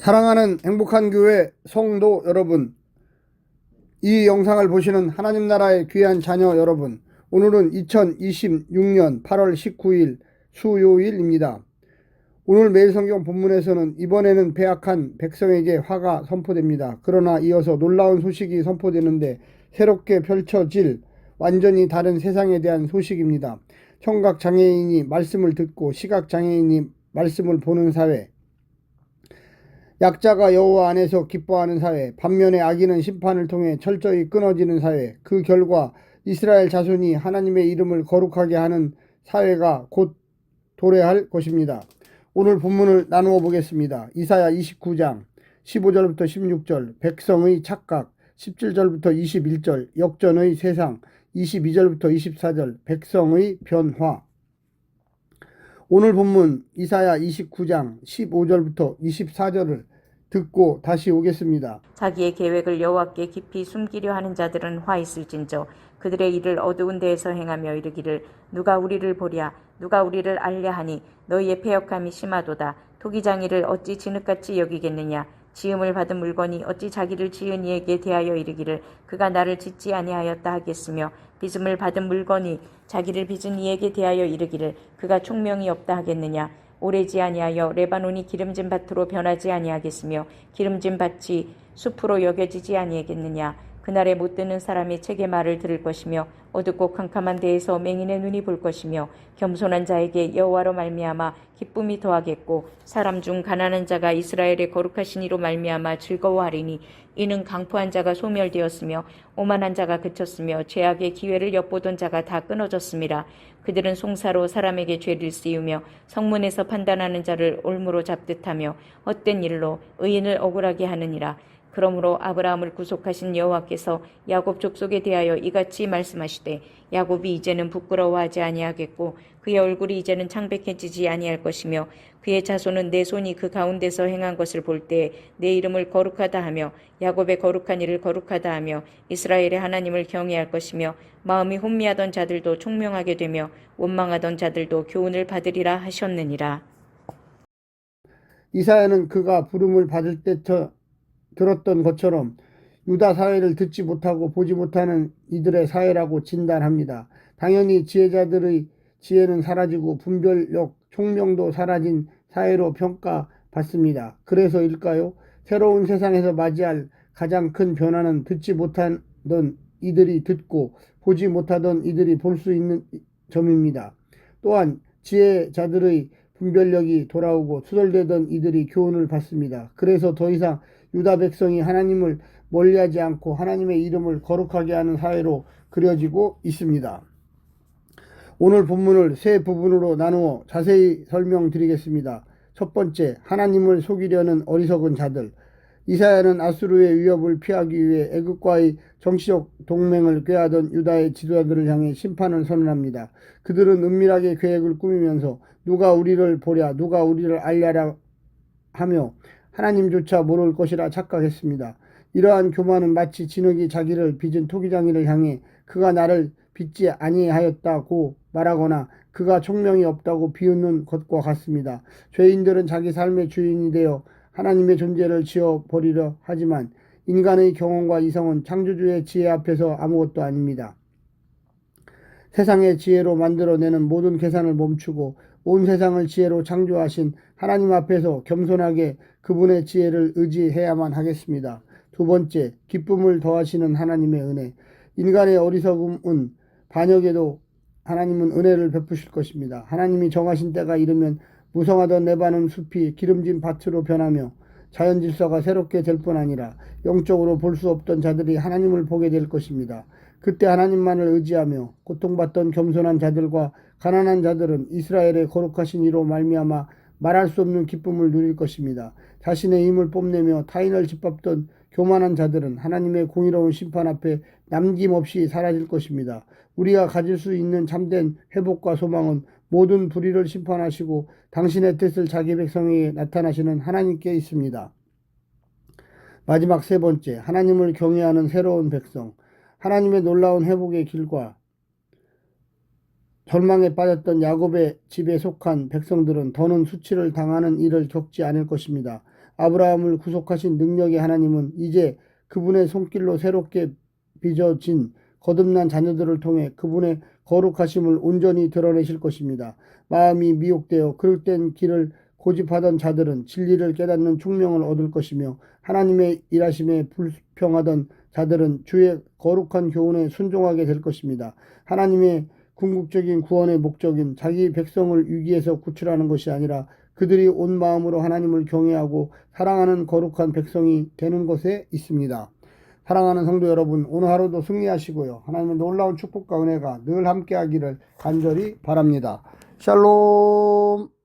사랑하는 행복한 교회 성도 여러분, 이 영상을 보시는 하나님 나라의 귀한 자녀 여러분, 오늘은 2026년 8월 19일 수요일입니다. 오늘 매일 성경 본문에서는 이번에는 패악한 백성에게 화가 선포됩니다. 그러나 이어서 놀라운 소식이 선포되는데 새롭게 펼쳐질 완전히 다른 세상에 대한 소식입니다. 청각장애인이 말씀을 듣고 시각장애인이 말씀을 보는 사회, 약자가 여호와 안에서 기뻐하는 사회, 반면에 악인은 심판을 통해 철저히 끊어지는 사회, 그 결과 이스라엘 자손이 하나님의 이름을 거룩하게 하는 사회가 곧 도래할 것입니다. 오늘 본문을 나누어 보겠습니다. 이사야 29장 15절부터 16절, 백성의 착각 17절부터 21절, 역전의 세상 22절부터 24절, 백성의 변화. 오늘 본문 이사야 29장 15절부터 24절을 듣고 다시 오겠습니다. 자기의 계획을 여호와께 깊이 숨기려 하는 자들은 화 있을진저 그들의 일을 어두운 데에서 행하며 이르기를 누가 우리를 보랴 누가 우리를 알랴 하니 너희의 패역함이 심하도다. 토기장이를 어찌 진흙같이 여기겠느냐. 지음을 받은 물건이 어찌 자기를 지은 이에게 대하여 이르기를 그가 나를 짓지 아니하였다 하겠으며 빚음을 받은 물건이 자기를 빚은 이에게 대하여 이르기를 그가 총명이 없다 하겠느냐. 오래지 아니하여 레바논이 기름진 밭으로 변하지 아니하겠으며 기름진 밭이 숲으로 여겨지지 아니하겠느냐. 그날에 못 듣는 사람이 책의 말을 들을 것이며 어둡고 캄캄한 데에서 맹인의 눈이 볼 것이며 겸손한 자에게 여호와로 말미암아 기쁨이 더하겠고 사람 중 가난한 자가 이스라엘의 거룩하신 이로 말미암아 즐거워하리니 이는 강포한 자가 소멸되었으며 오만한 자가 그쳤으며 죄악의 기회를 엿보던 자가 다 끊어졌습니다. 그들은 송사로 사람에게 죄를 씌우며 성문에서 판단하는 자를 올무로 잡듯하며 헛된 일로 의인을 억울하게 하느니라. 그러므로 아브라함을 구속하신 여호와께서 야곱 족속에 대하여 이같이 말씀하시되 야곱이 이제는 부끄러워하지 아니하겠고 그의 얼굴이 이제는 창백해지지 아니할 것이며 그의 자손은 내 손이 그 가운데서 행한 것을 볼 때에 내 이름을 거룩하다 하며 야곱의 거룩한 일을 거룩하다 하며 이스라엘의 하나님을 경외할 것이며 마음이 혼미하던 자들도 총명하게 되며 원망하던 자들도 교훈을 받으리라 하셨느니라. 이사야는 그가 부름을 받을 때 들었던 것처럼 유다 사회를 듣지 못하고 보지 못하는 이들의 사회라고 진단합니다. 당연히 지혜자들의 지혜는 사라지고 분별력, 총명도 사라진 사회로 평가받습니다. 그래서일까요? 새로운 세상에서 맞이할 가장 큰 변화는 듣지 못하던 이들이 듣고 보지 못하던 이들이 볼 수 있는 점입니다. 또한 지혜자들의 분별력이 돌아오고 투덜대던 이들이 교훈을 받습니다. 그래서 더 이상 유다 백성이 하나님을 멀리하지 않고 하나님의 이름을 거룩하게 하는 사회로 그려지고 있습니다. 오늘 본문을 세 부분으로 나누어 자세히 설명드리겠습니다. 첫 번째, 하나님을 속이려는 어리석은 자들. 이사야는 아수르의 위협을 피하기 위해 애국과의 정치적 동맹을 꾀하던 유다의 지도자들을 향해 심판을 선언합니다. 그들은 은밀하게 계획을 꾸미면서 누가 우리를 보랴 누가 우리를 알랴라 하며 하나님조차 모를 것이라 착각했습니다. 이러한 교만은 마치 진흙이 자기를 빚은 토기장이를 향해 그가 나를 빚지 아니하였다고 말하거나 그가 총명이 없다고 비웃는 것과 같습니다. 죄인들은 자기 삶의 주인이 되어 하나님의 존재를 지워버리려 하지만 인간의 경험과 이성은 창조주의 지혜 앞에서 아무것도 아닙니다. 세상의 지혜로 만들어내는 모든 계산을 멈추고 온 세상을 지혜로 창조하신 하나님 앞에서 겸손하게 그분의 지혜를 의지해야만 하겠습니다. 두 번째, 기쁨을 더하시는 하나님의 은혜. 인간의 어리석음은 반역에도 하나님은 은혜를 베푸실 것입니다. 하나님이 정하신 때가 이르면 무성하던 레바논 숲이 기름진 밭으로 변하며 자연 질서가 새롭게 될 뿐 아니라 영적으로 볼 수 없던 자들이 하나님을 보게 될 것입니다. 그때 하나님만을 의지하며 고통받던 겸손한 자들과 가난한 자들은 이스라엘의 거룩하신 이로 말미암아 말할 수 없는 기쁨을 누릴 것입니다. 자신의 힘을 뽐내며 타인을 짓밟던 교만한 자들은 하나님의 공의로운 심판 앞에 남김없이 사라질 것입니다. 우리가 가질 수 있는 참된 회복과 소망은 모든 불의를 심판하시고 당신의 뜻을 자기 백성에게 나타나시는 하나님께 있습니다. 마지막 세 번째, 하나님을 경외하는 새로운 백성. 하나님의 놀라운 회복의 길과 절망에 빠졌던 야곱의 집에 속한 백성들은 더는 수치를 당하는 일을 겪지 않을 것입니다. 아브라함을 구속하신 능력의 하나님은 이제 그분의 손길로 새롭게 빚어진 거듭난 자녀들을 통해 그분의 거룩하심을 온전히 드러내실 것입니다. 마음이 미혹되어 그릇된 길을 고집하던 자들은 진리를 깨닫는 총명을 얻을 것이며 하나님의 일하심에 불평하던 자들은 주의 거룩한 교훈에 순종하게 될 것입니다. 하나님의 궁극적인 구원의 목적인 자기 백성을 위기에서 구출하는 것이 아니라 그들이 온 마음으로 하나님을 경외하고 사랑하는 거룩한 백성이 되는 것에 있습니다. 사랑하는 성도 여러분, 오늘 하루도 승리하시고요. 하나님의 놀라운 축복과 은혜가 늘 함께하기를 간절히 바랍니다. 샬롬.